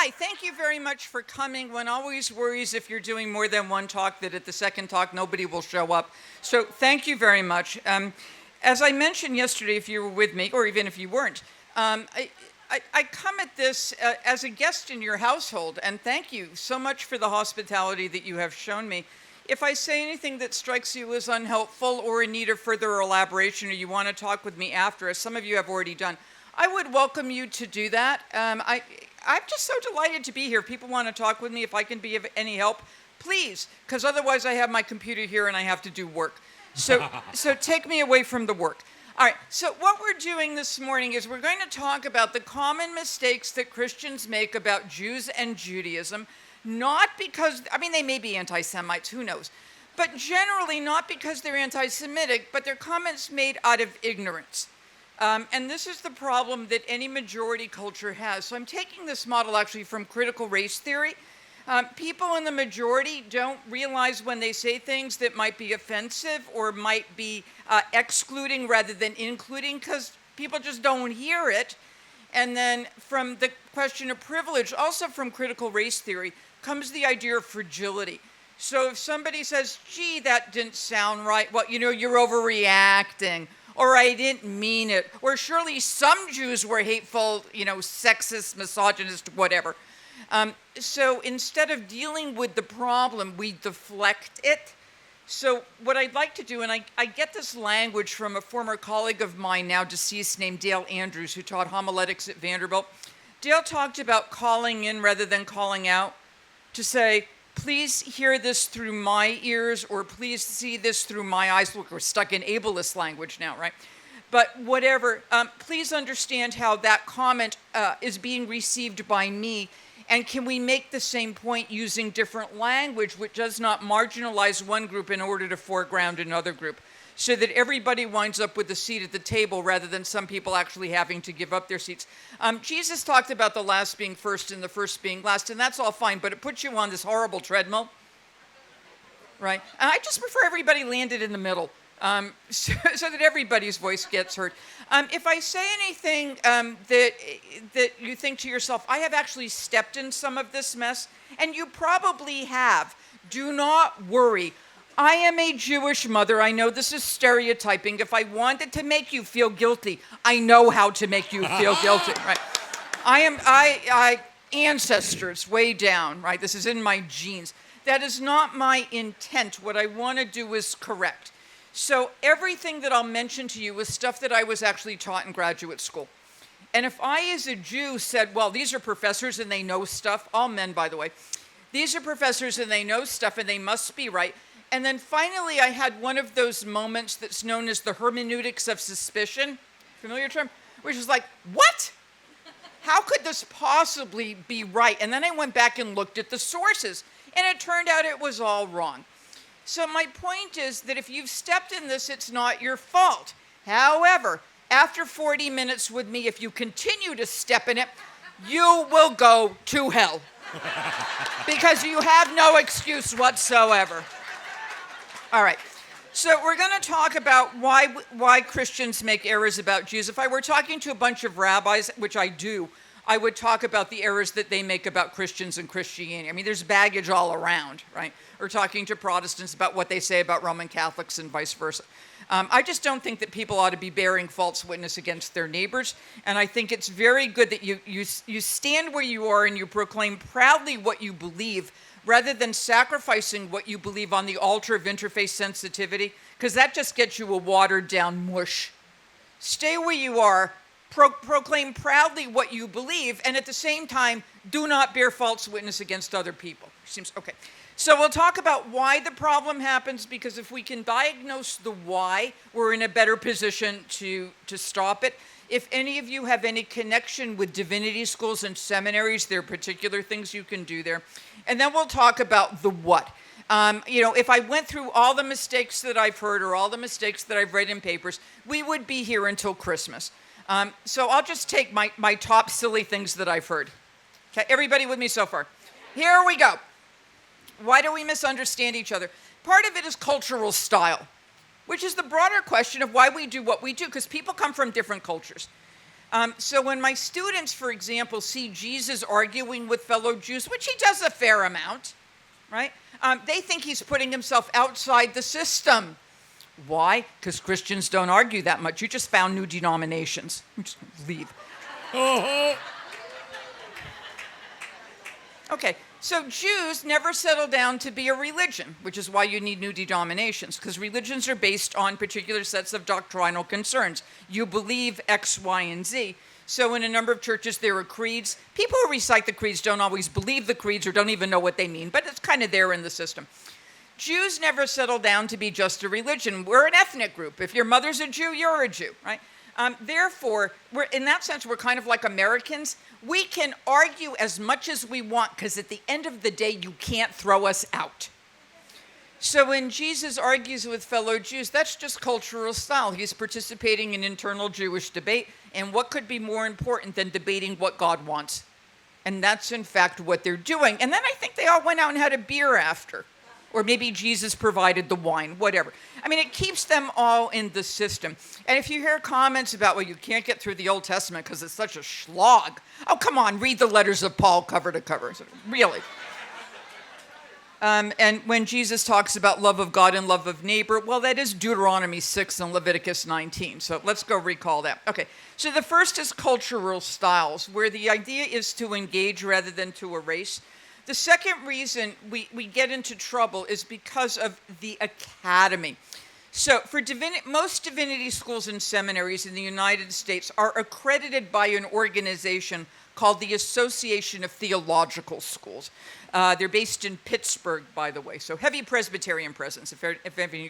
Hi, thank you very much for coming. One always worries if you're doing more than one talk that at the second talk nobody will show up. So thank you very much. As I mentioned yesterday, if you were with me, or even if you weren't, I come at this as a guest in your household, and thank you so much for the hospitality that you have shown me. If I say anything that strikes you as unhelpful or in need of further elaboration, or you want to talk with me after, as some of you have already done, I would welcome you to do that. I'm just so delighted to be here. If people want to talk with me, if I can be of any help, please, because otherwise I have my computer here and I have to do work. So take me away from the work. All right, so what we're doing this morning is we're going to talk about the common mistakes that Christians make about Jews and Judaism, not because, they may be anti-Semites, who knows, but generally not because they're anti-Semitic, but they're comments made out of ignorance. And this is the problem that any majority culture has. So I'm taking this model actually from critical race theory. People in the majority don't realize when they say things that might be offensive or might be excluding rather than including, because people just don't hear it. And then from the question of privilege, also from critical race theory, comes the idea of fragility. So if somebody says, gee, that didn't sound right, well, you're overreacting, or I didn't mean it, or surely some Jews were hateful, sexist, misogynist, whatever. So instead of dealing with the problem, we deflect it. So what I'd like to do, and I get this language from a former colleague of mine, now deceased, named Dale Andrews, who taught homiletics at Vanderbilt. Dale talked about calling in rather than calling out, to say, please hear this through my ears, or please see this through my eyes. Look, we're stuck in ableist language now, right? But whatever, please understand how that comment is being received by me, and can we make the same point using different language, which does not marginalize one group in order to foreground another group, so that everybody winds up with a seat at the table rather than some people actually having to give up their seats. Jesus talked about the last being first and the first being last, and that's all fine, but it puts you on this horrible treadmill, right? And I just prefer everybody landed in the middle, so that everybody's voice gets heard. If I say anything that you think to yourself, I have actually stepped in some of this mess, and you probably have, do not worry. I am a Jewish mother. I know this is stereotyping. If I wanted to make you feel guilty, I know how to make you feel guilty, right? I ancestors way down, right? This is in my genes. That is not my intent. What I want to do is correct. So everything that I'll mention to you is stuff that I was actually taught in graduate school. And if I, as a Jew, said, well, these are professors and they know stuff, all men, by the way, these are professors and they know stuff and they must be right. And then finally, I had one of those moments that's known as the hermeneutics of suspicion, familiar term, which is like, what? How could this possibly be right? And then I went back and looked at the sources, and it turned out it was all wrong. So my point is that if you've stepped in this, it's not your fault. However, after 40 minutes with me, if you continue to step in it, you will go to hell because you have no excuse whatsoever. All right, so we're going to talk about why Christians make errors about Jews. If I were talking to a bunch of rabbis, which I do, I would talk about the errors that they make about Christians and Christianity. There's baggage all around, right? Or talking to Protestants about what they say about Roman Catholics and vice versa. I just don't think that people ought to be bearing false witness against their neighbors, and I think it's very good that you stand where you are and you proclaim proudly what you believe, rather than sacrificing what you believe on the altar of interfaith sensitivity, because that just gets you a watered-down mush. Stay where you are, proclaim proudly what you believe, and at the same time, do not bear false witness against other people. Seems okay. So we'll talk about why the problem happens, because if we can diagnose the why, we're in a better position to stop it. If any of you have any connection with divinity schools and seminaries, there are particular things you can do there. And then we'll talk about the what. If I went through all the mistakes that I've heard or all the mistakes that I've read in papers, we would be here until Christmas. So I'll just take my top silly things that I've heard. Okay, everybody with me so far? Here we go. Why do we misunderstand each other? Part of it is cultural style, which is the broader question of why we do what we do, because people come from different cultures. So when my students, for example, see Jesus arguing with fellow Jews, which he does a fair amount, right? They think he's putting himself outside the system. Why? Because Christians don't argue that much. You just found new denominations. Just leave. Okay, so Jews never settle down to be a religion, which is why you need new denominations, because religions are based on particular sets of doctrinal concerns. You believe X, Y, and Z. So in a number of churches, there are creeds. People who recite the creeds don't always believe the creeds or don't even know what they mean, but it's kind of there in the system. Jews never settle down to be just a religion. We're an ethnic group. If your mother's a Jew, you're a Jew, right? Therefore, in that sense, we're kind of like Americans. We can argue as much as we want because at the end of the day, you can't throw us out. So when Jesus argues with fellow Jews, that's just cultural style. He's participating in internal Jewish debate, and what could be more important than debating what God wants? And that's, in fact, what they're doing. And then I think they all went out and had a beer after. Or maybe Jesus provided the wine, whatever. I mean, it keeps them all in the system. And if you hear comments about, well, you can't get through the Old Testament because it's such a slog. Oh, come on, read the letters of Paul cover to cover. Really. And when Jesus talks about love of God and love of neighbor, well, that is Deuteronomy 6 and Leviticus 19. So let's go recall that. Okay, so the first is cultural styles, where the idea is to engage rather than to erase. The second reason we get into trouble is because of the academy. So for most divinity schools and seminaries in the United States are accredited by an organization called the Association of Theological Schools. They're based in Pittsburgh, by the way, so heavy Presbyterian presence, if you're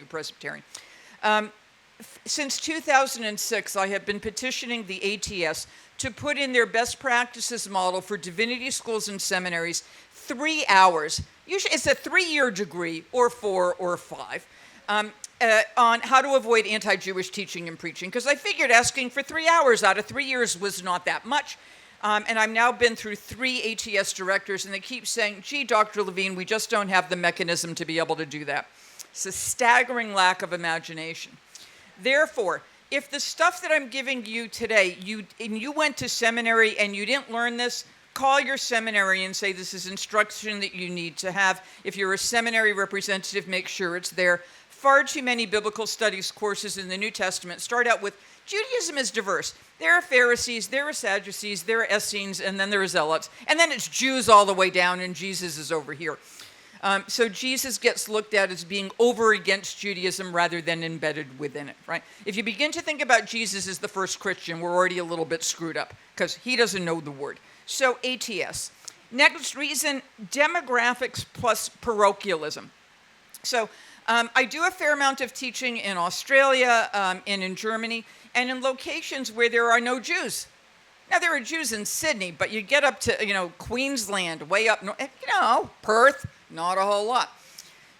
Presbyterian. Since 2006, I have been petitioning the ATS to put in their best practices model for divinity schools and seminaries 3 hours. Usually it's a 3-year degree, or 4 or 5, on how to avoid anti-Jewish teaching and preaching. Because I figured asking for 3 hours out of 3 years was not that much. And I've now been through 3 ATS directors, and they keep saying, gee, Dr. Levine, we just don't have the mechanism to be able to do that. It's a staggering lack of imagination. Therefore, if the stuff that I'm giving you today, you went to seminary and you didn't learn this, call your seminary and say this is instruction that you need to have. If you're a seminary representative, make sure it's there. Far too many biblical studies courses in the New Testament start out with Judaism is diverse. There are Pharisees, there are Sadducees, there are Essenes, and then there are Zealots. And then it's Jews all the way down, and Jesus is over here. So Jesus gets looked at as being over against Judaism rather than embedded within it, right? If you begin to think about Jesus as the first Christian, we're already a little bit screwed up because he doesn't know the word. So ATS. Next reason, demographics plus parochialism. So I do a fair amount of teaching in Australia and in Germany and in locations where there are no Jews. Now, there are Jews in Sydney, but you get up to, Queensland, way up north, Perth, not a whole lot.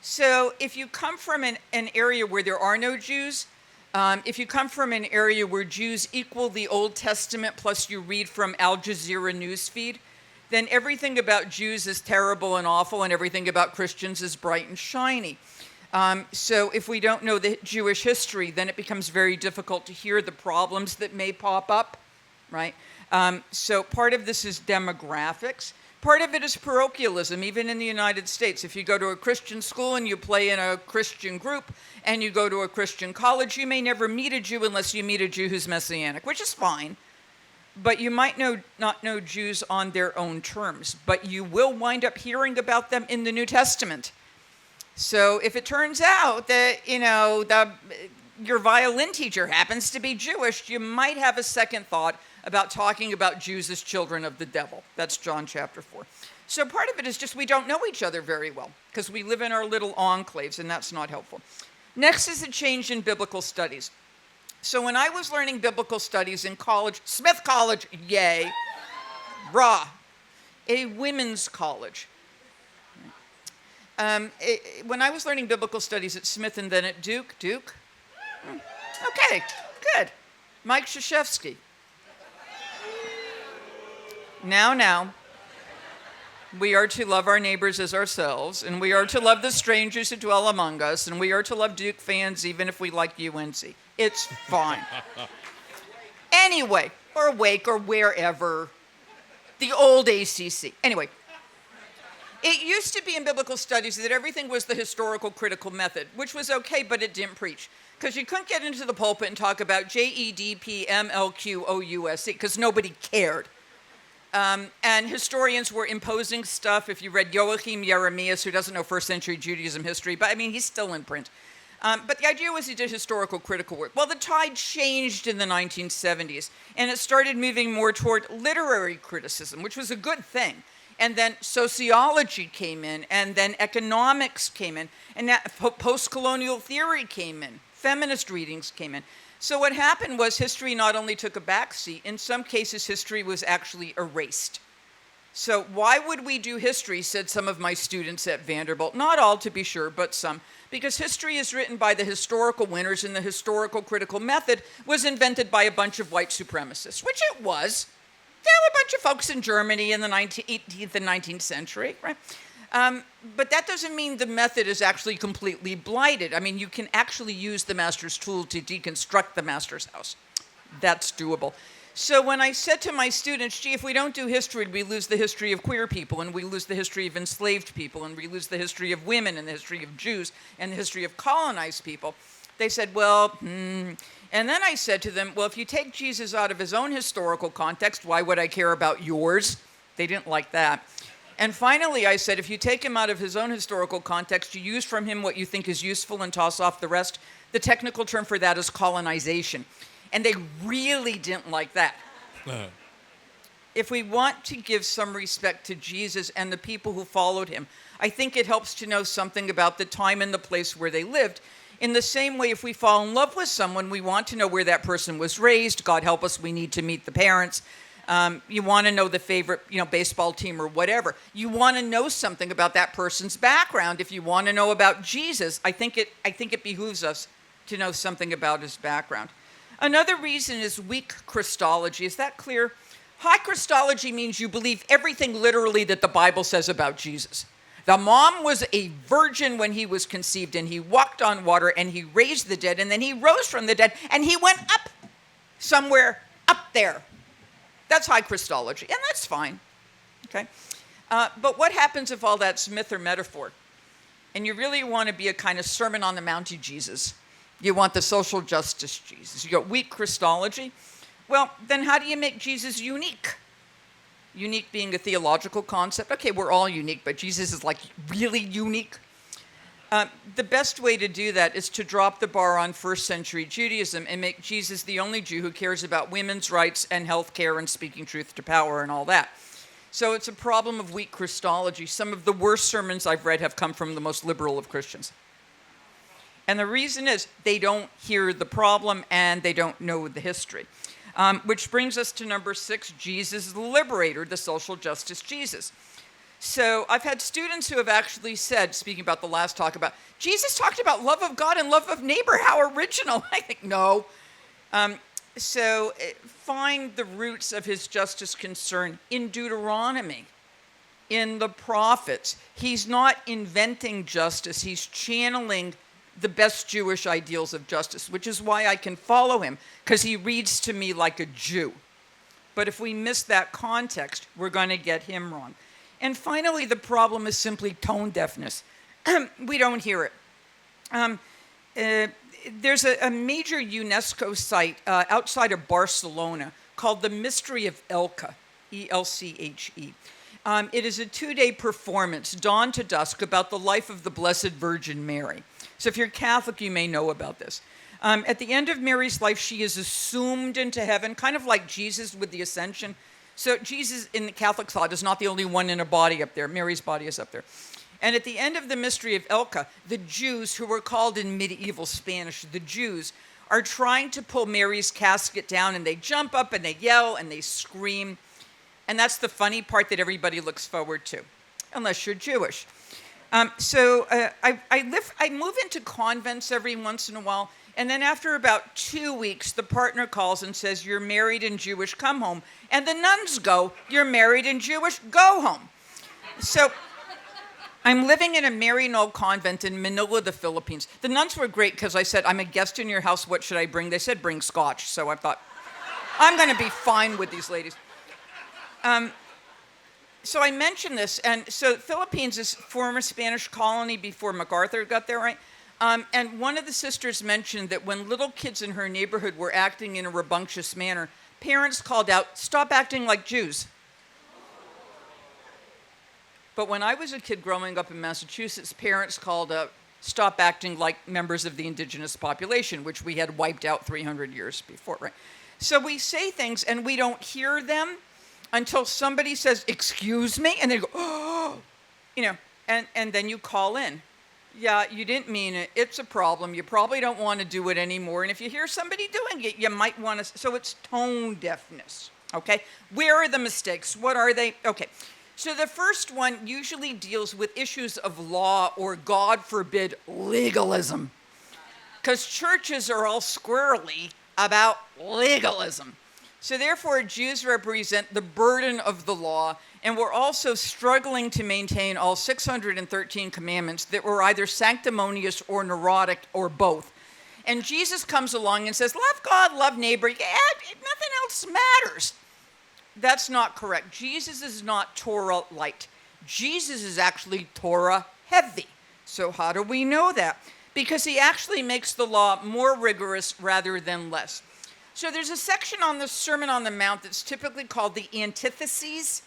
So if you come from an area where there are no Jews, if you come from an area where Jews equal the Old Testament plus you read from Al Jazeera newsfeed, then everything about Jews is terrible and awful and everything about Christians is bright and shiny. So if we don't know the Jewish history, then it becomes very difficult to hear the problems that may pop up, right? So part of this is demographics. Part of it is parochialism, even in the United States. If you go to a Christian school and you play in a Christian group and you go to a Christian college, you may never meet a Jew unless you meet a Jew who's Messianic, which is fine. But you might not know Jews on their own terms, but you will wind up hearing about them in the New Testament. So if it turns out that, your violin teacher happens to be Jewish, you might have a second thought about talking about Jews as children of the devil. That's John chapter 4. So part of it is just we don't know each other very well because we live in our little enclaves, and that's not helpful. Next is a change in biblical studies. So when I was learning biblical studies in college, Smith College, yay, rah, a women's college. When I was learning biblical studies at Smith and then at Duke, okay, good. Mike Krzyzewski. Now, we are to love our neighbors as ourselves, and we are to love the strangers who dwell among us, and we are to love Duke fans even if we like UNC. It's fine. Anyway, or Wake or wherever, the old ACC. Anyway, it used to be in biblical studies that everything was the historical critical method, which was okay, but it didn't preach. Because you couldn't get into the pulpit and talk about JEDPMLQOUSE, because nobody cared. And historians were imposing stuff. If you read Joachim Jeremias, who doesn't know first century Judaism history, but I mean, he's still in print. But the idea was he did historical critical work. Well, the tide changed in the 1970s, and it started moving more toward literary criticism, which was a good thing. And then sociology came in, and then economics came in, and post-colonial theory came in, feminist readings came in. So what happened was history not only took a backseat, in some cases history was actually erased. So why would we do history, said some of my students at Vanderbilt, not all to be sure, but some, because history is written by the historical winners, and the historical critical method was invented by a bunch of white supremacists, which it was. There were a bunch of folks in Germany in the 18th and 19th century, right? But that doesn't mean the method is actually completely blighted. I mean, you can actually use the master's tool to deconstruct the master's house. That's doable. So when I said to my students, gee, if we don't do history, we lose the history of queer people, and we lose the history of enslaved people, and we lose the history of women, and the history of Jews, and the history of colonized people, they said, well, And then I said to them, well, if you take Jesus out of his own historical context, why would I care about yours? They didn't like that. And finally, I said, if you take him out of his own historical context, you use from him what you think is useful and toss off the rest. The technical term for that is colonization. And they really didn't like that. If we want to give some respect to Jesus and the people who followed him, I think it helps to know something about the time and the place where they lived. In the same way, if we fall in love with someone, we want to know where that person was raised. God help us, we need to meet the parents. You want to know the favorite, baseball team or whatever. You want to know something about that person's background. If you want to know about Jesus, I think it behooves us to know something about his background. Another reason is weak Christology. Is that clear? High Christology means you believe everything literally that the Bible says about Jesus. The mom was a virgin when he was conceived, and he walked on water, and he raised the dead, and then he rose from the dead, and he went up somewhere up there. That's high Christology, and that's fine, okay? But what happens if all that's myth or metaphor? And you really want to be a kind of Sermon on the Mount Jesus. You want the social justice Jesus. You got weak Christology. Well, then how do you make Jesus unique? Unique being a theological concept. Okay, we're all unique, but Jesus is like really unique. The best way to do that is to drop the bar on first century Judaism and make Jesus the only Jew who cares about women's rights and health care and speaking truth to power and all that. So it's a problem of weak Christology. Some of the worst sermons I've read have come from the most liberal of Christians. And the reason is they don't hear the problem and they don't know the history. Which brings us to number 6, Jesus the Liberator, the social justice Jesus. So I've had students who have actually said, speaking about the last talk, about Jesus talked about love of God and love of neighbor. How original. I think, no. So find the roots of his justice concern in Deuteronomy, in the prophets. He's not inventing justice. He's channeling the best Jewish ideals of justice, which is why I can follow him, because he reads to me like a Jew. But if we miss that context, we're going to get him wrong. And finally, the problem is simply tone deafness. We don't hear it. There's a major UNESCO site outside of Barcelona called the Mystery of Elche, E-L-C-H-E. It is a 2-day performance, dawn to dusk, about the life of the Blessed Virgin Mary. So if you're Catholic, you may know about this. At the end of Mary's life, she is assumed into heaven, kind of like Jesus with the ascension. So Jesus, in the Catholic thought, is not the only one in a body up there. Mary's body is up there. And at the end of the Mystery of Elche, the Jews, who were called in medieval Spanish the Jews, are trying to pull Mary's casket down, and they jump up and they yell and they scream. And that's the funny part that everybody looks forward to, unless you're Jewish. I move into convents every once in a while, and then after about 2 weeks, the partner calls and says, you're married and Jewish, come home. And the nuns go, you're married and Jewish, go home. So I'm living in a Maryknoll convent in Manila, the Philippines. The nuns were great because I said, I'm a guest in your house, what should I bring? They said, bring scotch. So I thought, I'm going to be fine with these ladies. So I mentioned this, and so Philippines is former Spanish colony before MacArthur got there, right? And one of the sisters mentioned that when little kids in her neighborhood were acting in a rambunctious manner, parents called out, "Stop acting like Jews." But when I was a kid growing up in Massachusetts, parents called out, "Stop acting like members of the indigenous population," which we had wiped out 300 years before, right? So we say things and we don't hear them until somebody says, "Excuse me," and they go, "Oh," and then you call in. Yeah, you didn't mean it. It's a problem. You probably don't want to do it anymore. And if you hear somebody doing it, you might want to. So it's tone deafness. Okay. Where are the mistakes? What are they? Okay. So the first one usually deals with issues of law or, God forbid, legalism. Because churches are all squirrely about legalism. So therefore, Jews represent the burden of the law, and we're also struggling to maintain all 613 commandments that were either sanctimonious or neurotic or both. And Jesus comes along and says, love God, love neighbor. Yeah, nothing else matters. That's not correct. Jesus is not Torah light. Jesus is actually Torah heavy. So how do we know that? Because he actually makes the law more rigorous rather than less. So there's a section on the Sermon on the Mount that's typically called the antitheses.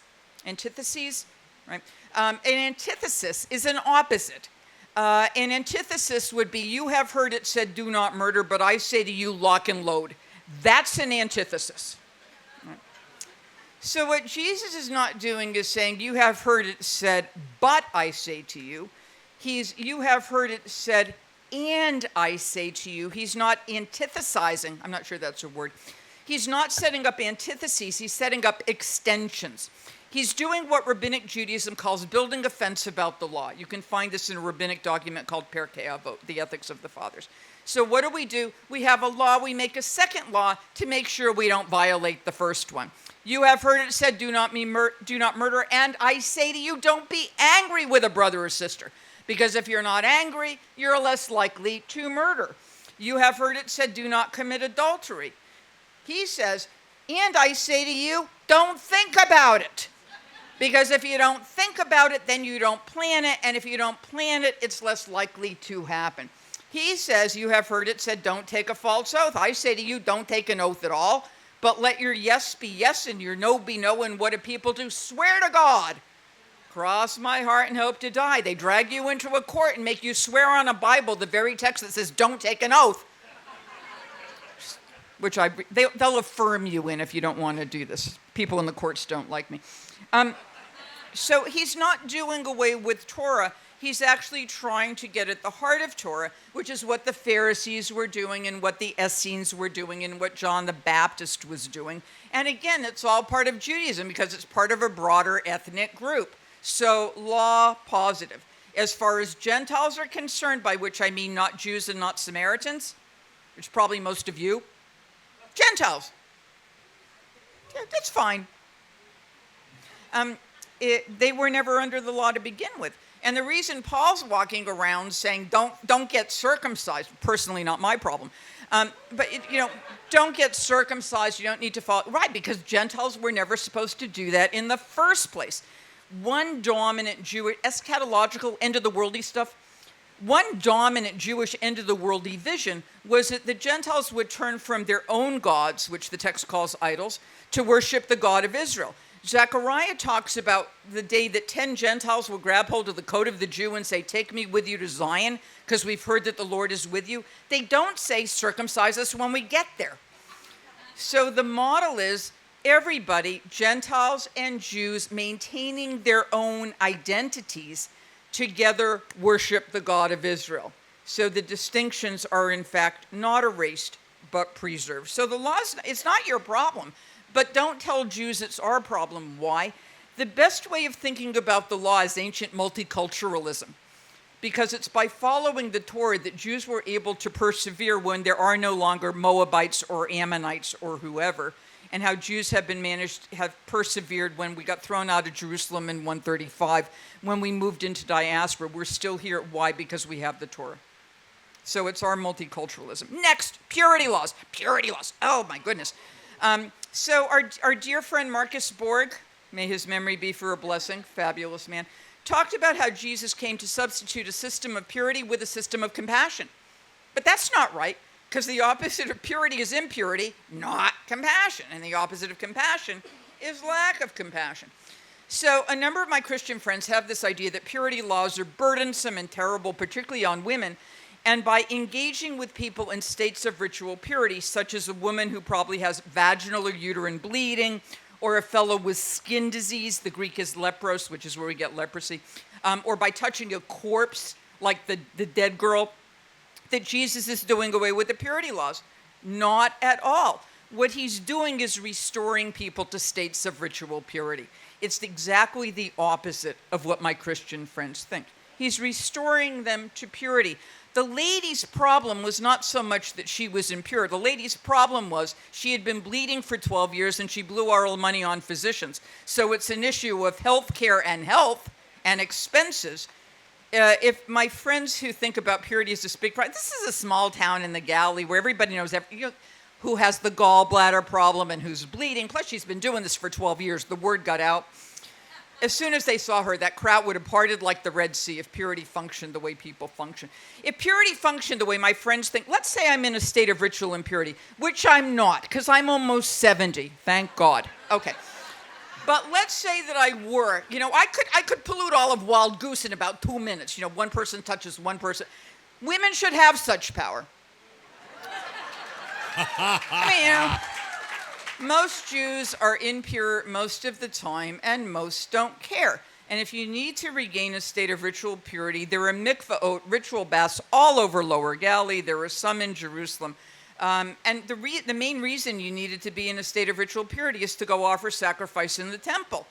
Antitheses, right? An antithesis is an opposite. An antithesis would be, you have heard it said, do not murder, but I say to you, lock and load. That's an antithesis. Right? So what Jesus is not doing is saying, you have heard it said, but I say to you. You have heard it said, and I say to you. He's not antithesizing. I'm not sure that's a word. He's not setting up antitheses. He's setting up extensions. He's doing what Rabbinic Judaism calls building a fence about the law. You can find this in a rabbinic document called Pirkei Avot, the Ethics of the Fathers. So what do? We have a law. We make a second law to make sure we don't violate the first one. You have heard it said, do not murder. And I say to you, don't be angry with a brother or sister. Because if you're not angry, you're less likely to murder. You have heard it said, do not commit adultery. He says, and I say to you, don't think about it. Because if you don't think about it, then you don't plan it. And if you don't plan it, it's less likely to happen. He says, you have heard it said, don't take a false oath. I say to you, don't take an oath at all. But let your yes be yes and your no be no. And what do people do? Swear to God. Cross my heart and hope to die. They drag you into a court and make you swear on a Bible, the very text that says, don't take an oath. Which they'll affirm you in if you don't want to do this. People in the courts don't like me. So he's not doing away with Torah. He's actually trying to get at the heart of Torah, which is what the Pharisees were doing and what the Essenes were doing and what John the Baptist was doing. And again, it's all part of Judaism because it's part of a broader ethnic group. So law positive. As far as Gentiles are concerned, by which I mean not Jews and not Samaritans, which probably most of you, Gentiles. Yeah, that's fine. They were never under the law to begin with. And the reason Paul's walking around saying don't get circumcised, personally not my problem, but don't get circumcised, you don't need to follow, right, because Gentiles were never supposed to do that in the first place. One dominant Jewish, eschatological, end-of-the-worldly stuff, one dominant Jewish end-of-the-worldly vision was that the Gentiles would turn from their own gods, which the text calls idols, to worship the God of Israel. Zechariah talks about the day that 10 Gentiles will grab hold of the coat of the Jew and say, take me with you to Zion, because we've heard that the Lord is with you. They don't say, circumcise us when we get there. So the model is everybody, Gentiles and Jews, maintaining their own identities, together worship the God of Israel. So the distinctions are in fact not erased, but preserved. So the law, it's not your problem, but don't tell Jews it's our problem. Why? The best way of thinking about the law is ancient multiculturalism, because it's by following the Torah that Jews were able to persevere when there are no longer Moabites or Ammonites or whoever, and how Jews have persevered when we got thrown out of Jerusalem in 135. When we moved into diaspora, we're still here. Why? Because we have the Torah. So it's our multiculturalism. Next, purity laws. Purity laws. Oh, my goodness. So our dear friend Marcus Borg, may his memory be for a blessing, fabulous man, talked about how Jesus came to substitute a system of purity with a system of compassion. But that's not right, because the opposite of purity is impurity, not compassion. And the opposite of compassion is lack of compassion. So a number of my Christian friends have this idea that purity laws are burdensome and terrible, particularly on women. And by engaging with people in states of ritual purity, such as a woman who probably has vaginal or uterine bleeding, or a fellow with skin disease, the Greek is lepros, which is where we get leprosy, or by touching a corpse, like the dead girl, that Jesus is doing away with the purity laws. Not at all. What he's doing is restoring people to states of ritual purity. It's exactly the opposite of what my Christian friends think. He's restoring them to purity. The lady's problem was not so much that she was impure. The lady's problem was she had been bleeding for 12 years and she blew all her money on physicians. So it's an issue of health care and health and expenses. If my friends who think about purity as a big problem, this is a small town in the Galilee where everybody knows who has the gallbladder problem and who's bleeding. Plus, she's been doing this for 12 years. The word got out. As soon as they saw her, that crowd would have parted like the Red Sea if purity functioned the way people function. If purity functioned the way my friends think, let's say I'm in a state of ritual impurity, which I'm not, because I'm almost 70, thank God. Okay. But let's say that I were, I could pollute all of Wild Goose in about 2 minutes. One person touches one person. Women should have such power. Most Jews are impure most of the time, and most don't care. And if you need to regain a state of ritual purity, there are mikvah ritual baths all over Lower Galilee. There are some in Jerusalem. And the main reason you needed to be in a state of ritual purity is to go offer sacrifice in the temple.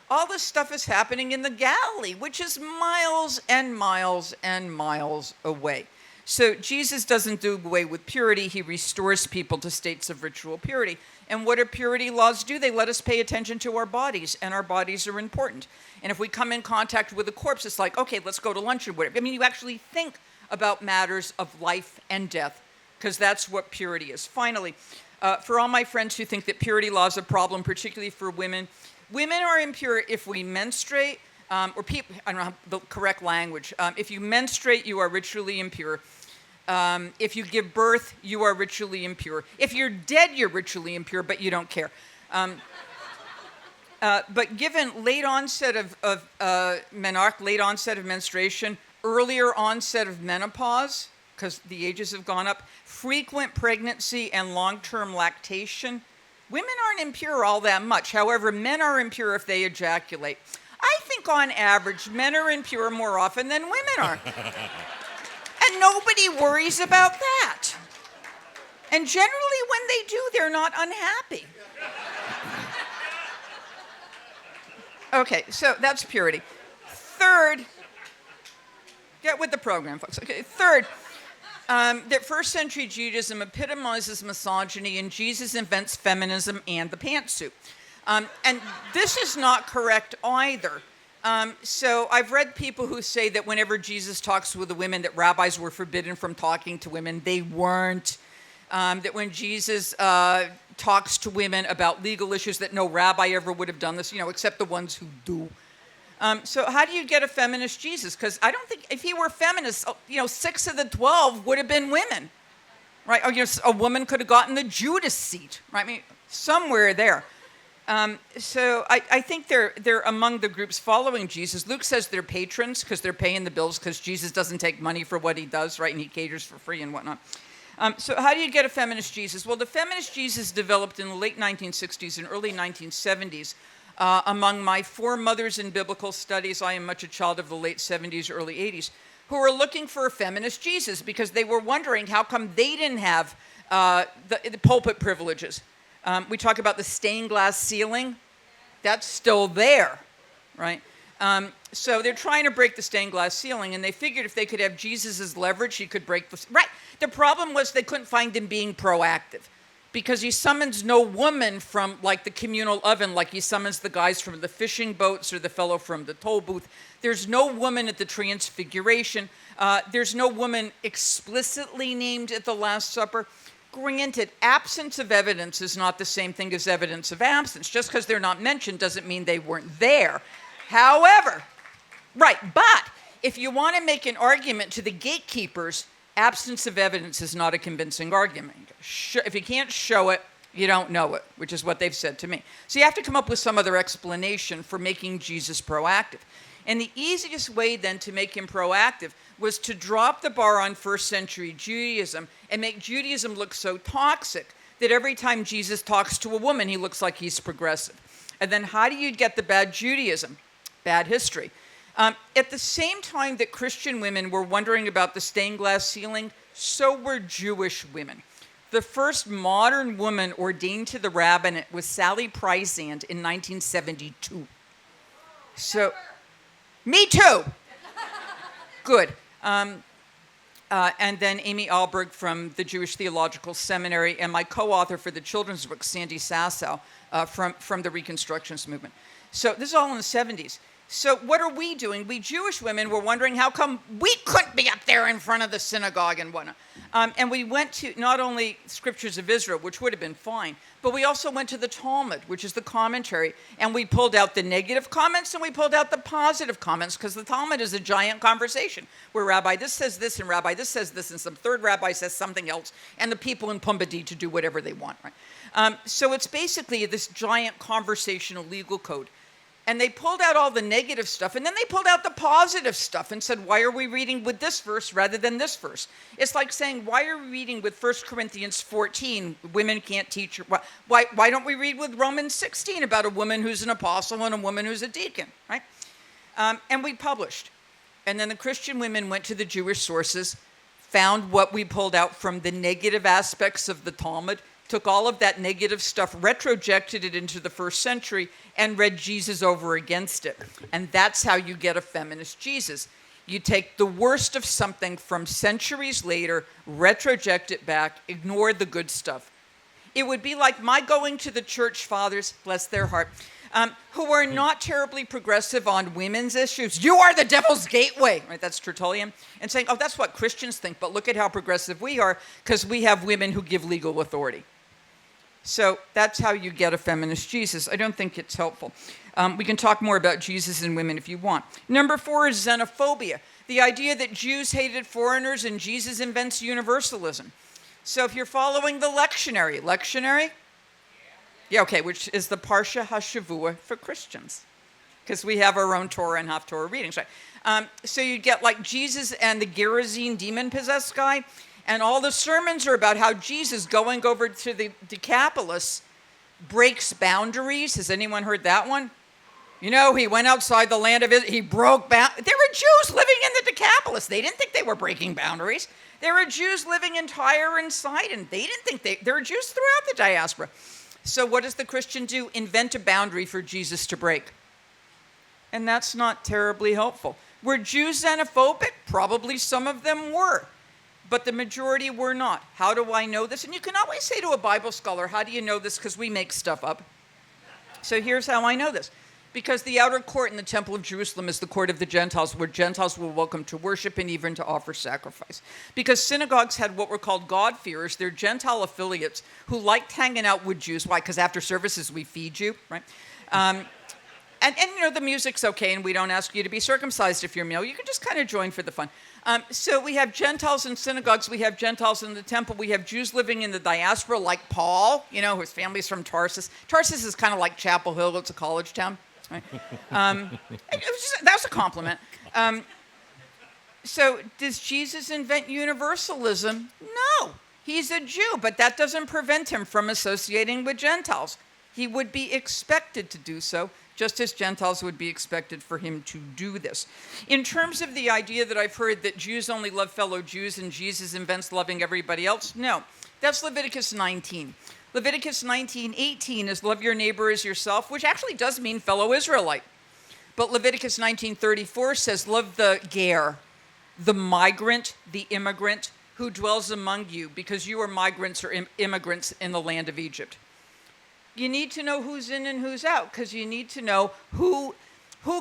All this stuff is happening in the Galilee, which is miles and miles and miles away. So Jesus doesn't do away with purity. He restores people to states of ritual purity. And what do purity laws do? They let us pay attention to our bodies, and our bodies are important. And if we come in contact with a corpse, it's like, okay, let's go to lunch or whatever. You actually think about matters of life and death, because that's what purity is. Finally, for all my friends who think that purity law is a problem, particularly for women, women are impure if we menstruate, or people, I don't know the correct language. If you menstruate, you are ritually impure. If you give birth, you are ritually impure. If you're dead, you're ritually impure, but you don't care. But given late onset of menarche, late onset of menstruation, earlier onset of menopause, because the ages have gone up, frequent pregnancy and long-term lactation, women aren't impure all that much. However, men are impure if they ejaculate. I think on average, men are impure more often than women are. And nobody worries about that. And generally when they do, they're not unhappy. Okay, so that's purity. Third, get with the program, folks. Okay, third, that first century Judaism epitomizes misogyny, and Jesus invents feminism and the pantsuit. And this is not correct either. So I've read people who say that whenever Jesus talks with the women, that rabbis were forbidden from talking to women. They weren't. That when Jesus talks to women about legal issues, that no rabbi ever would have done this, except the ones who do. So how do you get a feminist Jesus? Because I don't think, if he were feminist, 6 of the 12 would have been women, right? Or a woman could have gotten the Judas seat, right? Somewhere there. So I think they're among the groups following Jesus. Luke says they're patrons because they're paying the bills because Jesus doesn't take money for what he does, right? And he caters for free and whatnot. So how do you get a feminist Jesus? Well, the feminist Jesus developed in the late 1960s and early 1970s. Among my foremothers in biblical studies, I am much a child of the late 70s, early 80s, who were looking for a feminist Jesus because they were wondering how come they didn't have the pulpit privileges. We talk about the stained glass ceiling. That's still there, right? So they're trying to break the stained glass ceiling, and they figured if they could have Jesus' leverage, he could break the... Right. The problem was they couldn't find him being proactive because he summons no woman from, like, the communal oven, like he summons the guys from the fishing boats or the fellow from the toll booth. There's no woman at the Transfiguration. There's no woman explicitly named at the Last Supper. Granted, absence of evidence is not the same thing as evidence of absence. Just because they're not mentioned doesn't mean they weren't there. However, right, but if you want to make an argument to the gatekeepers, absence of evidence is not a convincing argument. If you can't show it, you don't know it, which is what they've said to me. So you have to come up with some other explanation for making Jesus proactive. And the easiest way then to make him proactive was to drop the bar on first century Judaism and make Judaism look so toxic that every time Jesus talks to a woman, he looks like he's progressive. And then how do you get the bad Judaism? Bad history. At the same time that Christian women were wondering about the stained glass ceiling, so were Jewish women. The first modern woman ordained to the rabbinate was Sally Prisand in 1972. So, me too. Good. And then Amy Alberg from the Jewish Theological Seminary, and my co-author for the children's book, Sandy Sasso, from the Reconstructionist movement. So this is all in the 70s. So what are we doing? We Jewish women were wondering how come we couldn't be up there in front of the synagogue and whatnot. And we went to not only Scriptures of Israel, which would have been fine, but we also went to the Talmud, which is the commentary, and we pulled out the negative comments and we pulled out the positive comments, because the Talmud is a giant conversation where Rabbi this says this and Rabbi this says this and some third rabbi says something else, and the people in Pumbedita to do whatever they want. Right? So it's basically this giant conversational legal code. And they pulled out all the negative stuff, and then they pulled out the positive stuff and said, why are we reading with this verse rather than this verse? It's like saying, why are we reading with 1 Corinthians 14, women can't teach? Why don't we read with Romans 16 about a woman who's an apostle and a woman who's a deacon, right? And we published. And then the Christian women went to the Jewish sources, found what we pulled out from the negative aspects of the Talmud, took all of that negative stuff, retrojected it into the first century, and read Jesus over against it. And that's how you get a feminist Jesus. You take the worst of something from centuries later, retroject it back, ignore the good stuff. It would be like my going to the church fathers, bless their heart, who are not terribly progressive on women's issues. You are the devil's gateway, right? That's Tertullian. And saying, oh, that's what Christians think, but look at how progressive we are, because we have women who give legal authority. So that's how you get a feminist Jesus. I don't think it's helpful. We can talk more about Jesus and women if you want. Number 4 is xenophobia, the idea that Jews hated foreigners and Jesus invents universalism. So if you're following the lectionary? Yeah, okay, which is the Parsha HaShavua for Christians, because we have our own Torah and Haftorah readings, right? So you get like Jesus and the Gerasene demon-possessed guy, and all the sermons are about how Jesus going over to the Decapolis breaks boundaries. Has anyone heard that one? You know, he went outside the land of Israel. He broke boundaries. There were Jews living in the Decapolis. They didn't think they were breaking boundaries. There were Jews living in Tyre and Sidon. They didn't think there were Jews throughout the diaspora. So what does the Christian do? Invent a boundary for Jesus to break. And that's not terribly helpful. Were Jews xenophobic? Probably some of them were. But the majority were not. How do I know this? And you can always say to a Bible scholar, how do you know this? Because we make stuff up. So here's how I know this. Because the outer court in the Temple of Jerusalem is the court of the Gentiles, where Gentiles were welcome to worship and even to offer sacrifice. Because synagogues had what were called God-fearers. They're Gentile affiliates who liked hanging out with Jews. Why? Because after services, we feed you, right? And you know, the music's okay, and we don't ask you to be circumcised if you're male. You can just kind of join for the fun. So we have Gentiles in synagogues. We have Gentiles in the temple. We have Jews living in the diaspora, like Paul, you know, whose family's from Tarsus. Tarsus is kind of like Chapel Hill. It's a college town. Right? That was a compliment. So does Jesus invent universalism? No. He's a Jew, but that doesn't prevent him from associating with Gentiles. He would be expected to do so, just as Gentiles would be expected for him to do this. In terms of the idea that I've heard that Jews only love fellow Jews and Jesus invents loving everybody else, no. That's Leviticus 19. Leviticus 19:18 is love your neighbor as yourself, which actually does mean fellow Israelite. But Leviticus 19:34 says love the ger, the migrant, the immigrant who dwells among you, because you are migrants or immigrants in the land of Egypt. You need to know who's in and who's out, because you need to know who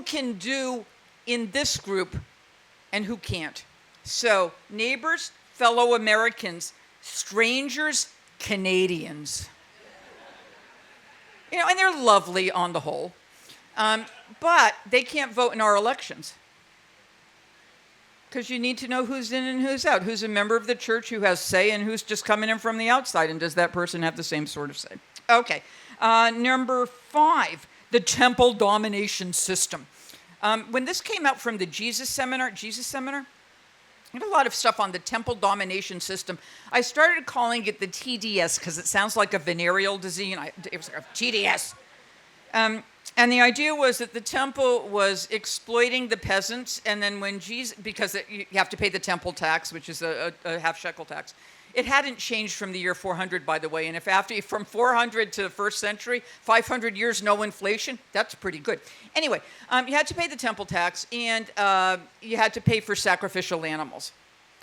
can do in this group and who can't. So neighbors, fellow Americans, strangers, Canadians. And they're lovely on the whole, but they can't vote in our elections. Because you need to know who's in and who's out, who's a member of the church who has say and who's just coming in from the outside, and does that person have the same sort of say? Okay, number 5, the temple domination system. When this came out from the Jesus seminar, I had a lot of stuff on the temple domination system. I started calling it the TDS because it sounds like a venereal disease, and it was like a TDS. And the idea was that the temple was exploiting the peasants, and then when Jesus, because you have to pay the temple tax, which is a half shekel tax. It hadn't changed from the year 400, by the way, and if from 400 to the first century, 500 years, no inflation, that's pretty good. Anyway, you had to pay the temple tax, and you had to pay for sacrificial animals.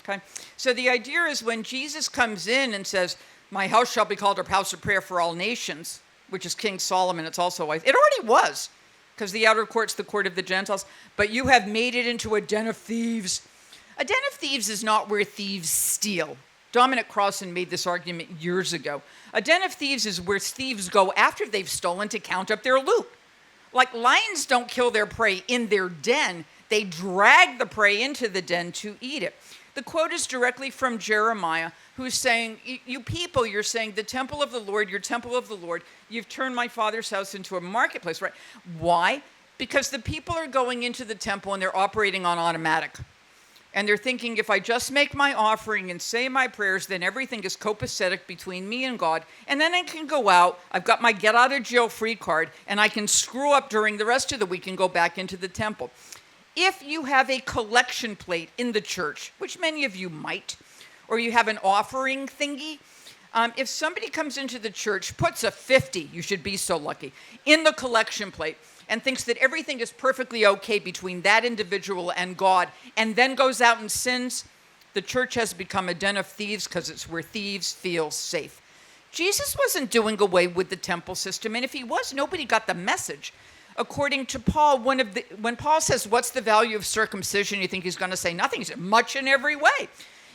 Okay, so the idea is when Jesus comes in and says, "My house shall be called a house of prayer for all nations," which is King Solomon, it's also wise. It already was, because the outer court's the court of the Gentiles, but you have made it into a den of thieves. A den of thieves is not where thieves steal. Dominic Crossan made this argument years ago. A den of thieves is where thieves go after they've stolen to count up their loot. Like lions don't kill their prey in their den, they drag the prey into the den to eat it. The quote is directly from Jeremiah, who's saying, you people, you're saying, the temple of the Lord, your temple of the Lord, you've turned my father's house into a marketplace, right? Why? Because the people are going into the temple and they're operating on automatic. And they're thinking, if I just make my offering and say my prayers, then everything is copacetic between me and God. And then I can go out, I've got my get out of jail free card, and I can screw up during the rest of the week and go back into the temple. If you have a collection plate in the church, which many of you might, or you have an offering thingy, if somebody comes into the church, puts a 50, you should be so lucky, in the collection plate, and thinks that everything is perfectly okay between that individual and God, and then goes out and sins, the church has become a den of thieves because it's where thieves feel safe. Jesus wasn't doing away with the temple system, and if he was, nobody got the message. According to Paul, when Paul says, what's the value of circumcision, you think he's going to say nothing. He said, much in every way.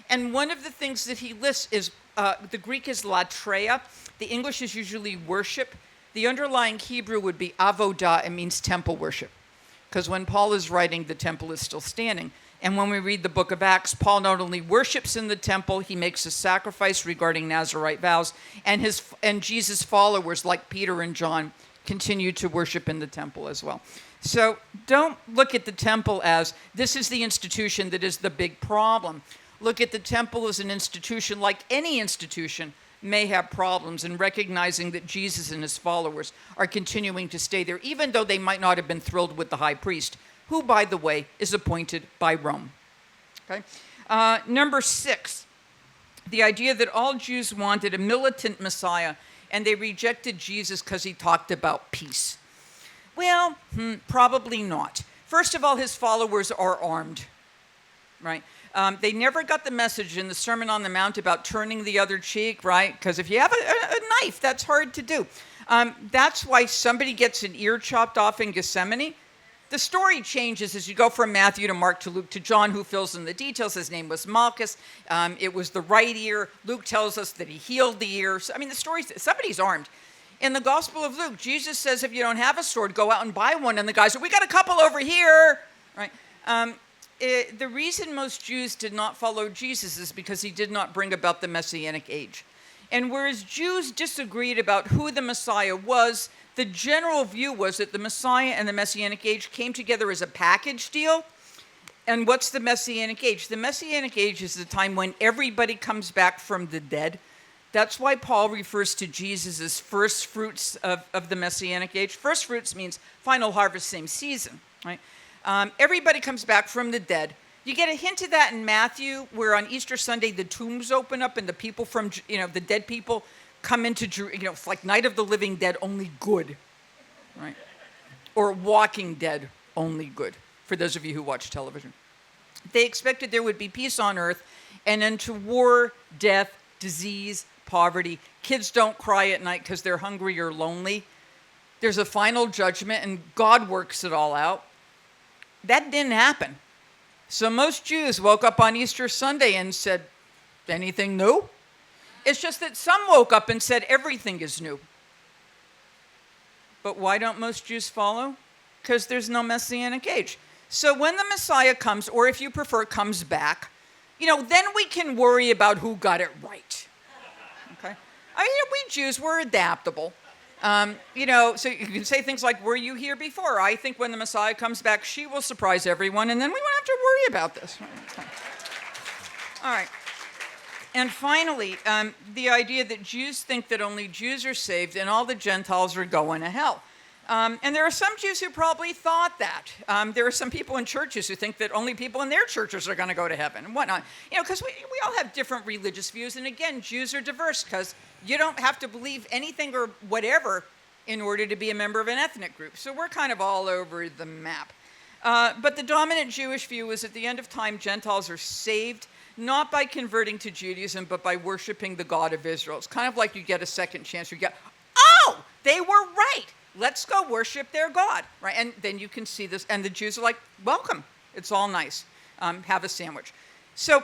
And one of the things that he lists is, the Greek is latreia. The English is usually worship. The underlying Hebrew would be avodah. It means temple worship. Because when Paul is writing, the temple is still standing. And when we read the book of Acts, Paul not only worships in the temple, he makes a sacrifice regarding Nazirite vows, and Jesus' followers, like Peter and John, continue to worship in the temple as well. So don't look at the temple as, this is the institution that is the big problem. Look at the temple as an institution, like any institution may have problems, and recognizing that Jesus and his followers are continuing to stay there, even though they might not have been thrilled with the high priest, who, by the way, is appointed by Rome. Okay. Number 6, the idea that all Jews wanted a militant Messiah, and they rejected Jesus because he talked about peace. Well, probably not. First of all, his followers are armed, right? They never got the message in the Sermon on the Mount about turning the other cheek, right? Because if you have a knife, that's hard to do. That's why somebody gets an ear chopped off in Gethsemane. The story changes as you go from Matthew to Mark to Luke to John, who fills in the details. His name was Malchus. It was the right ear. Luke tells us that he healed the ear. So, I mean, the story, somebody's armed. In the Gospel of Luke, Jesus says, if you don't have a sword, go out and buy one. And the guy said, we got a couple over here, right? The reason most Jews did not follow Jesus is because he did not bring about the Messianic age. And whereas Jews disagreed about who the Messiah was, the general view was that the Messiah and the Messianic age came together as a package deal. And what's the Messianic age? The Messianic age is the time when everybody comes back from the dead. That's why Paul refers to Jesus as first fruits of the Messianic age. First fruits means final harvest, same season, right? Everybody comes back from the dead. You get a hint of that in Matthew, where on Easter Sunday the tombs open up and the people from, the dead people come into, it's like Night of the Living Dead, only good, right? Or Walking Dead, only good, for those of you who watch television. They expected there would be peace on earth, and then to war, death, disease, poverty. Kids don't cry at night because they're hungry or lonely. There's a final judgment, and God works it all out. That didn't happen. So most Jews woke up on Easter Sunday and said, anything new? It's just that some woke up and said everything is new. But why don't most Jews follow? Because there's no Messianic age. So when the Messiah comes, or if you prefer, comes back, then we can worry about who got it right. Okay? We Jews, we're adaptable. So you can say things like, were you here before? I think when the Messiah comes back, she will surprise everyone, and then we won't have to worry about this. All right. And finally, the idea that Jews think that only Jews are saved and all the Gentiles are going to hell. And there are some Jews who probably thought that. There are some people in churches who think that only people in their churches are going to go to heaven and whatnot. Because we all have different religious views. And again, Jews are diverse because you don't have to believe anything or whatever in order to be a member of an ethnic group. So we're kind of all over the map. But the dominant Jewish view is at the end of time, Gentiles are saved not by converting to Judaism, but by worshiping the God of Israel. It's kind of like you get a second chance. You get, oh, they were right. Let's go worship their God, right? And then you can see this, and the Jews are like, welcome. It's all nice. Have a sandwich. So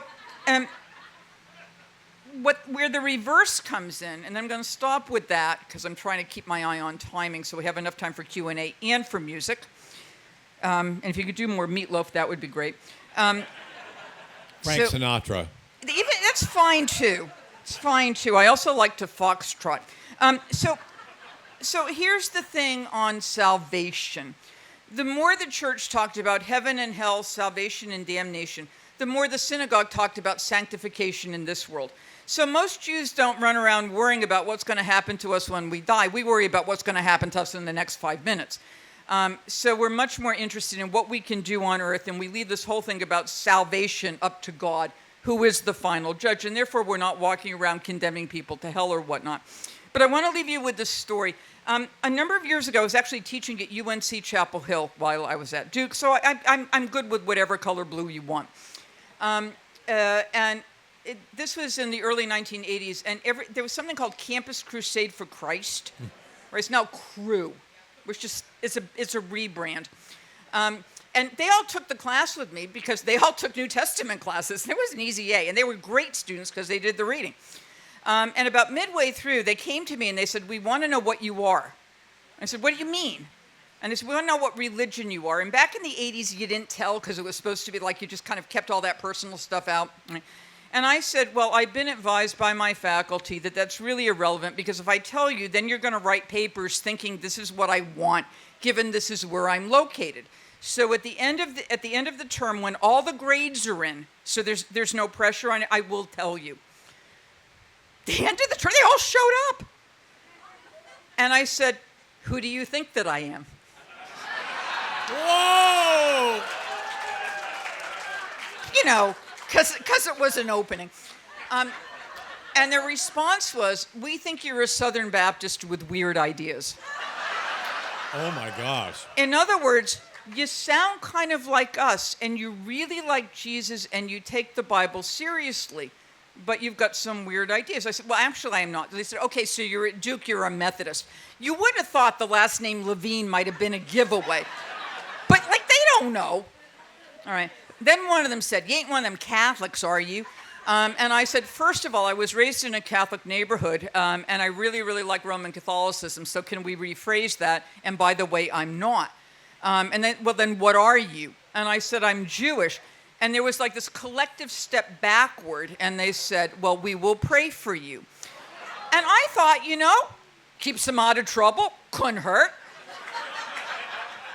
where the reverse comes in, and I'm going to stop with that because I'm trying to keep my eye on timing so we have enough time for Q&A and for music. And if you could do more meatloaf, that would be great. Frank Sinatra. Even that's fine too. It's fine too. I also like to foxtrot. So here's the thing on salvation. The more the church talked about heaven and hell, salvation and damnation, the more the synagogue talked about sanctification in this world. So most Jews don't run around worrying about what's going to happen to us when we die. We worry about what's going to happen to us in the next 5 minutes. So we're much more interested in what we can do on earth, and we leave this whole thing about salvation up to God, who is the final judge, and therefore we're not walking around condemning people to hell or whatnot. But I want to leave you with this story. A number of years ago, I was actually teaching at UNC Chapel Hill while I was at Duke, so I'm good with whatever color blue you want. This was in the early 1980s, and there was something called Campus Crusade for Christ. Right? It's now Cru, which just it's a rebrand. And they all took the class with me because they all took New Testament classes. There was an easy A, and they were great students because they did the reading. And about midway through, they came to me and they said, we want to know what you are. I said, what do you mean? And they said, we want to know what religion you are. And back in the 80s, you didn't tell because it was supposed to be like you just kind of kept all that personal stuff out. And I said, well, I've been advised by my faculty that that's really irrelevant because if I tell you, then you're going to write papers thinking this is what I want, given this is where I'm located. So at the end of the term, when all the grades are in, so there's no pressure on it, I will tell you. The end of the term, they all showed up. And I said, who do you think that I am? Whoa! Because it was an opening. And their response was, we think you're a Southern Baptist with weird ideas. Oh my gosh. In other words, you sound kind of like us, and you really like Jesus, and you take the Bible seriously, but you've got some weird ideas. I said, well, actually, I'm not. They said, okay, so you're at Duke, you're a Methodist. You would have thought the last name Levine might have been a giveaway. But, they don't know. All right. Then one of them said, you ain't one of them Catholics, are you? And I said, first of all, I was raised in a Catholic neighborhood, and I really, really like Roman Catholicism, so can we rephrase that? And by the way, I'm not. And then what are you? And I said, I'm Jewish. And there was this collective step backward, and they said, well, we will pray for you. And I thought, keeps them out of trouble, couldn't hurt.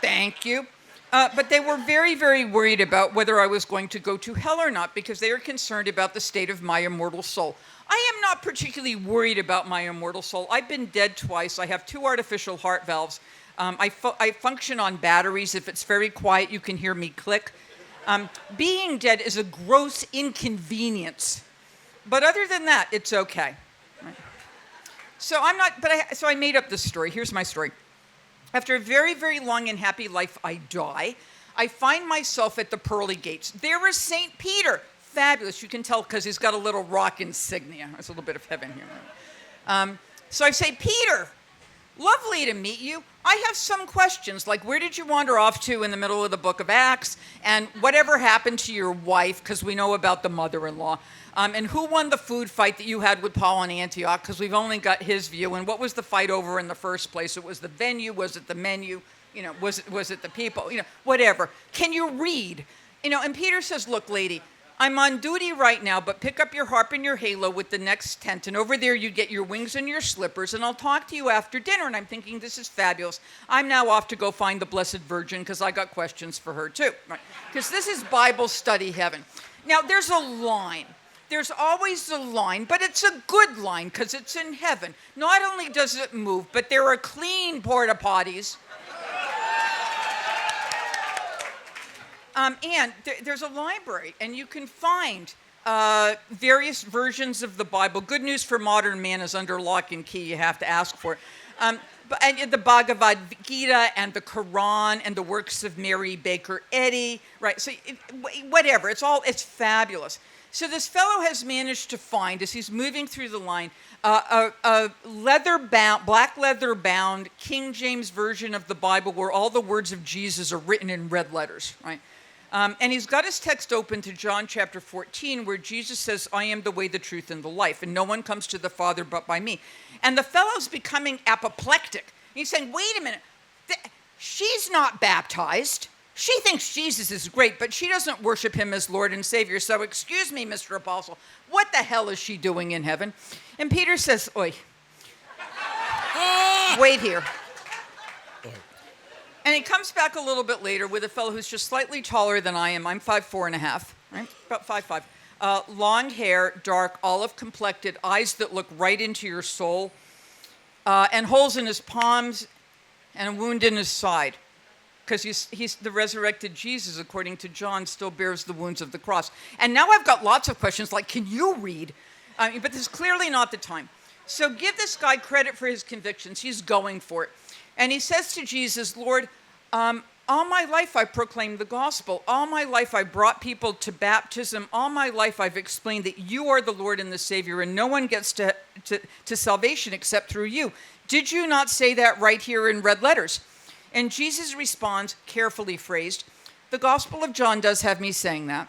Thank you. But they were very, very worried about whether I was going to go to hell or not because they were concerned about the state of my immortal soul. I am not particularly worried about my immortal soul. I've been dead twice. I have 2 artificial heart valves. I function on batteries. If it's very quiet, you can hear me click. Being dead is a gross inconvenience. But other than that, it's okay. Right? So I made up this story. Here's my story. After a very, very long and happy life, I die. I find myself at the pearly gates. There is St. Peter. Fabulous. You can tell because he's got a little rock insignia. There's a little bit of heaven here. So I say, Peter, Lovely to meet you. I have some questions, like where did you wander off to in the middle of the book of Acts? And whatever happened to your wife, because we know about the mother-in-law. And who won the food fight that you had with Paul in Antioch? Because we've only got his view. And what was the fight over in the first place? It was the venue? Was it the menu? Was it the people? Whatever. Can you read? And Peter says, look, lady, I'm on duty right now, but pick up your harp and your halo with the next tent, and over there you get your wings and your slippers, and I'll talk to you after dinner. And I'm thinking, this is fabulous. I'm now off to go find the Blessed Virgin because I got questions for her too. Because this is Bible study heaven. Now, there's a line. There's always a line, but it's a good line because it's in heaven. Not only does it move, but there are clean porta potties. And there's a library, and you can find various versions of the Bible. Good news for modern man is under lock and key. You have to ask for it. And the Bhagavad Gita and the Quran and the works of Mary Baker Eddy, right? So whatever, it's fabulous. So this fellow has managed to find, as he's moving through the line, a black leather-bound King James version of the Bible where all the words of Jesus are written in red letters, right? And he's got his text open to John chapter 14, where Jesus says, I am the way, the truth, and the life, and no one comes to the Father but by me. And the fellow's becoming apoplectic. He's saying, wait a minute, she's not baptized. She thinks Jesus is great, but she doesn't worship him as Lord and Savior. So excuse me, Mr. Apostle, what the hell is she doing in heaven? And Peter says, oi, wait here. And he comes back a little bit later with a fellow who's just slightly taller than I am. I'm 5'4.5", right? About 5'5". Long hair, dark, olive complected, eyes that look right into your soul, and holes in his palms and a wound in his side. Because he's the resurrected Jesus, according to John, still bears the wounds of the cross. And now I've got lots of questions like, can you read? But this is clearly not the time. So give this guy credit for his convictions. He's going for it. And he says to Jesus, Lord, all my life I proclaimed the gospel. All my life I brought people to baptism. All my life I've explained that you are the Lord and the Savior, and no one gets to salvation except through you. Did you not say that right here in red letters? And Jesus responds, carefully phrased, the Gospel of John does have me saying that.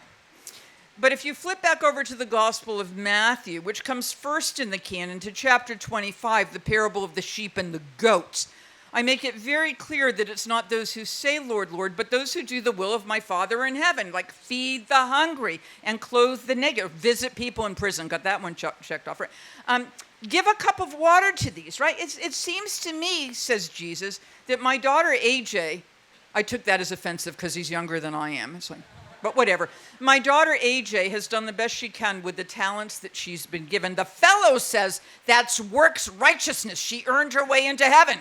But if you flip back over to the Gospel of Matthew, which comes first in the canon, to chapter 25, the parable of the sheep and the goats, I make it very clear that it's not those who say, Lord, Lord, but those who do the will of my Father in heaven, like feed the hungry and clothe the naked, visit people in prison. Got that one checked off, right? Give a cup of water to these, right? It seems to me, says Jesus, that my daughter AJ, I took that as offensive because he's younger than I am. It's like, but whatever. My daughter AJ has done the best she can with the talents that she's been given. The fellow says that's works righteousness. She earned her way into heaven.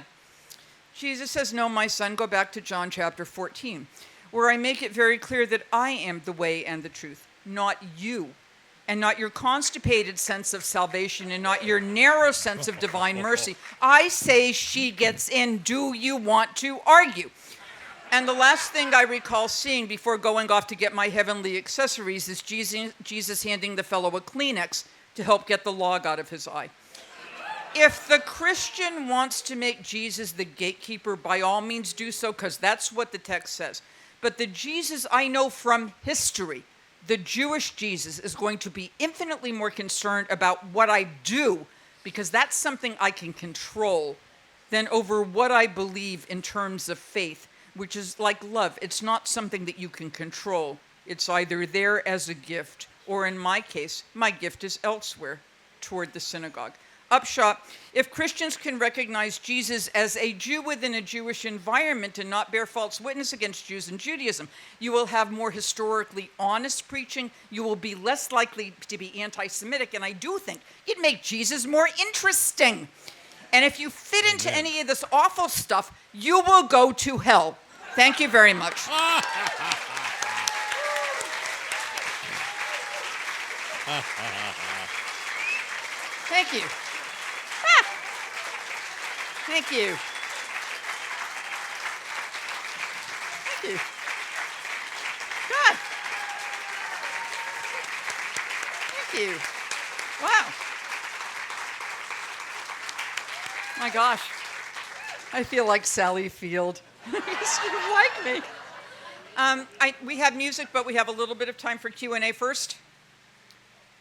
Jesus says, no, my son, go back to John chapter 14, where I make it very clear that I am the way and the truth, not you, and not your constipated sense of salvation, and not your narrow sense of divine mercy. I say she gets in. Do you want to argue? And the last thing I recall seeing before going off to get my heavenly accessories is Jesus handing the fellow a Kleenex to help get the log out of his eye. If the Christian wants to make Jesus the gatekeeper, by all means do so, because that's what the text says. But the Jesus I know from history, the Jewish Jesus, is going to be infinitely more concerned about what I do, because that's something I can control, than over what I believe in terms of faith, which is like love. It's not something that you can control. It's either there as a gift, or in my case, my gift is elsewhere, toward the synagogue. Upshot, if Christians can recognize Jesus as a Jew within a Jewish environment and not bear false witness against Jews and Judaism, you will have more historically honest preaching. You will be less likely to be anti-Semitic, and I do think you'd make Jesus more interesting. And if you fit into any of this awful stuff, you will go to hell. Thank you very much. Thank you. Thank you. Thank you. God. Thank you. Wow. My gosh. I feel like Sally Field. You like me. We have music, but we have a little bit of time for Q&A first.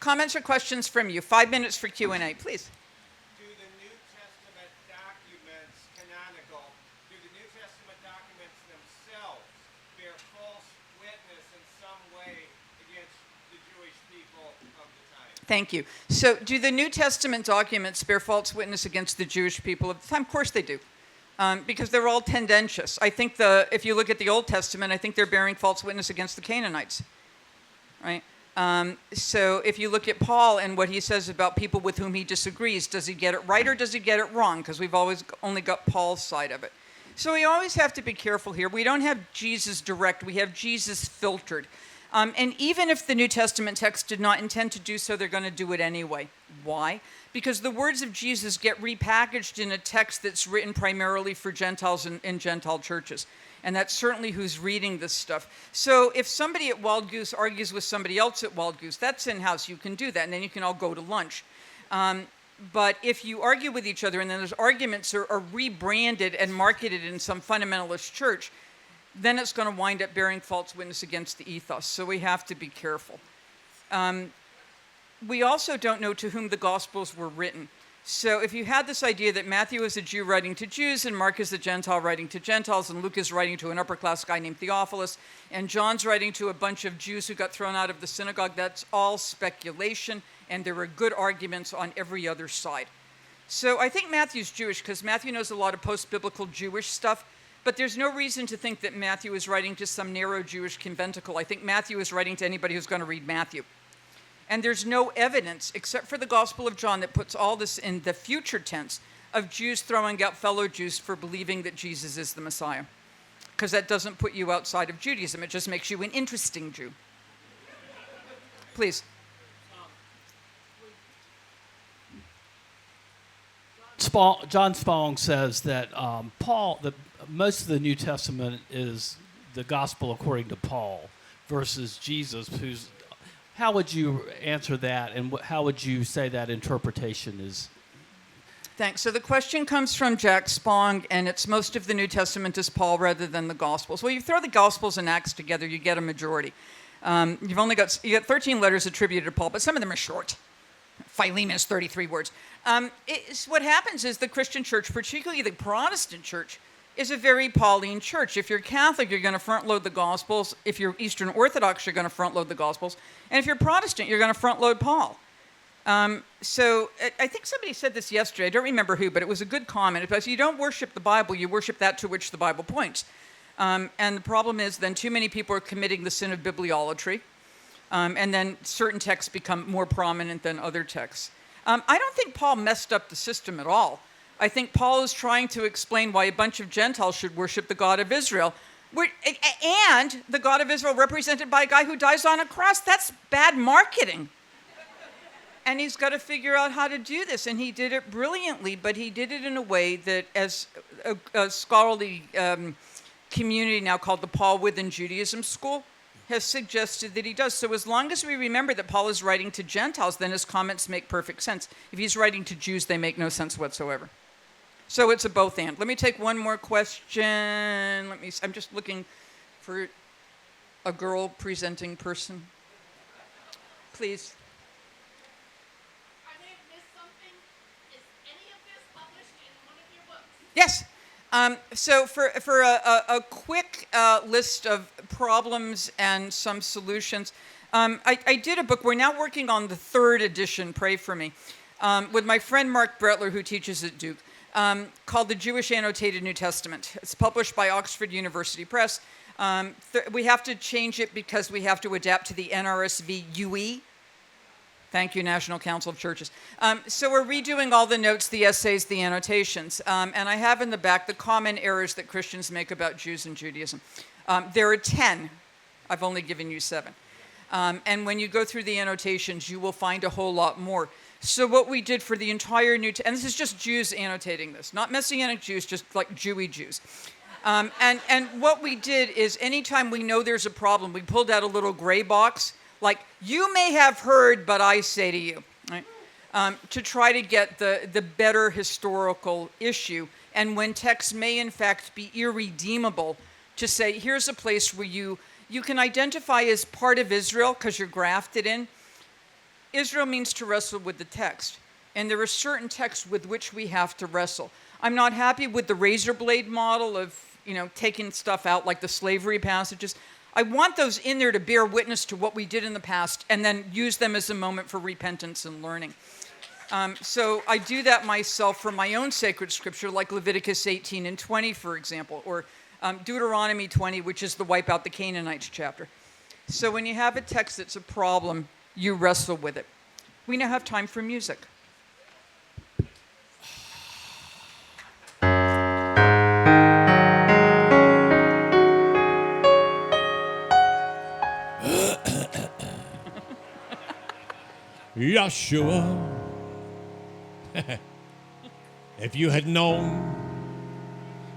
Comments or questions from you? 5 minutes for Q&A, please. Do the New Testament documents canonical? Do the New Testament documents themselves bear false witness in some way against the Jewish people of the time? Thank you. So, do the New Testament documents bear false witness against the Jewish people of the time? Of course they do. Because they're all tendentious. I think if you look at the Old Testament, I think they're bearing false witness against the Canaanites, right? So if you look at Paul and what he says about people with whom he disagrees, does he get it right or does he get it wrong? Because we've always only got Paul's side of it. So we always have to be careful here. We don't have Jesus direct, we have Jesus filtered. And even if the New Testament text did not intend to do so, they're going to do it anyway. Why? Because the words of Jesus get repackaged in a text that's written primarily for Gentiles in Gentile churches. And that's certainly who's reading this stuff. So if somebody at Wild Goose argues with somebody else at Wild Goose, that's in-house. You can do that, and then you can all go to lunch. But if you argue with each other and then those arguments are rebranded and marketed in some fundamentalist church, then it's going to wind up bearing false witness against the ethos. So we have to be careful. We also don't know to whom the Gospels were written. So if you had this idea that Matthew is a Jew writing to Jews, and Mark is a Gentile writing to Gentiles, and Luke is writing to an upper-class guy named Theophilus, and John's writing to a bunch of Jews who got thrown out of the synagogue, that's all speculation, and there are good arguments on every other side. So I think Matthew's Jewish, because Matthew knows a lot of post-biblical Jewish stuff, but there's no reason to think that Matthew is writing to some narrow Jewish conventicle. I think Matthew is writing to anybody who's going to read Matthew. And there's no evidence, except for the Gospel of John, that puts all this in the future tense of Jews throwing out fellow Jews for believing that Jesus is the Messiah. Because that doesn't put you outside of Judaism. It just makes you an interesting Jew. Please. John Spong says that most of the New Testament is the gospel according to Paul versus Jesus, who's. How would you answer that, and how would you say that interpretation is? Thanks. So the question comes from Jack Spong, and it's most of the New Testament is Paul rather than the Gospels. Well, you throw the Gospels and Acts together, you get a majority. You got 13 letters attributed to Paul, but some of them are short. Philemon is 33 words. What happens is the Christian church, particularly the Protestant church, is a very Pauline church. If you're Catholic, you're going to front-load the Gospels. If you're Eastern Orthodox, you're going to front-load the Gospels. And if you're Protestant, you're going to front-load Paul. So I think somebody said this yesterday. I don't remember who, but it was a good comment. It was, you don't worship the Bible, you worship that to which the Bible points. And the problem is then too many people are committing the sin of bibliolatry. And then certain texts become more prominent than other texts. I don't think Paul messed up the system at all. I think Paul is trying to explain why a bunch of Gentiles should worship the God of Israel. And the God of Israel represented by a guy who dies on a cross. That's bad marketing. And he's got to figure out how to do this. And he did it brilliantly, but he did it in a way that, as a scholarly community now called the Paul Within Judaism School has suggested that he does. So as long as we remember that Paul is writing to Gentiles, then his comments make perfect sense. If he's writing to Jews, they make no sense whatsoever. So it's a both and. Let me take one more question. I'm just looking for a girl presenting person. Please. I may have missed something. Is any of this published in one of your books? Yes. So for a quick list of problems and some solutions, I did a book. We're now working on the 3rd edition, pray for me, with my friend Mark Brettler, who teaches at Duke, called The Jewish Annotated New Testament. It's published by Oxford University Press. We have to change it because we have to adapt to the NRSV UE. Thank you, National Council of Churches. So we're redoing all the notes, the essays, the annotations. And I have in the back the common errors that Christians make about Jews and Judaism. There are 10. I've only given you 7. And when you go through the annotations, you will find a whole lot more. So what we did for the entire and this is just Jews annotating this, not Messianic Jews, just like Jewy Jews. And what we did is anytime we know there's a problem, we pulled out a little gray box, like, you may have heard, but I say to you, right? To try to get the better historical issue. and when texts may in fact be irredeemable, to say, here's a place where you can identify as part of Israel because you're grafted in. Israel means to wrestle with the text, and there are certain texts with which we have to wrestle. I'm not happy with the razor blade model of, taking stuff out like the slavery passages. I want those in there to bear witness to what we did in the past and then use them as a moment for repentance and learning. So I do that myself for my own sacred scripture, like Leviticus 18 and 20, for example, or Deuteronomy 20, which is the wipe out the Canaanites chapter. So when you have a text that's a problem, you wrestle with it. We now have time for music. Yeshua, if you had known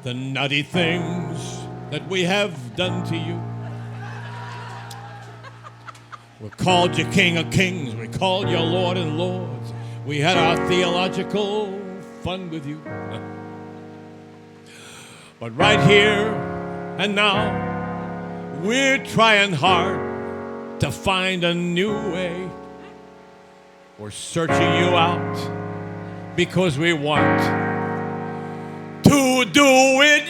the nutty things that we have done to you, we called you King of Kings, we called you Lord and Lords, we had our theological fun with you. But right here and now, we're trying hard to find a new way. We're searching you out because we want to do it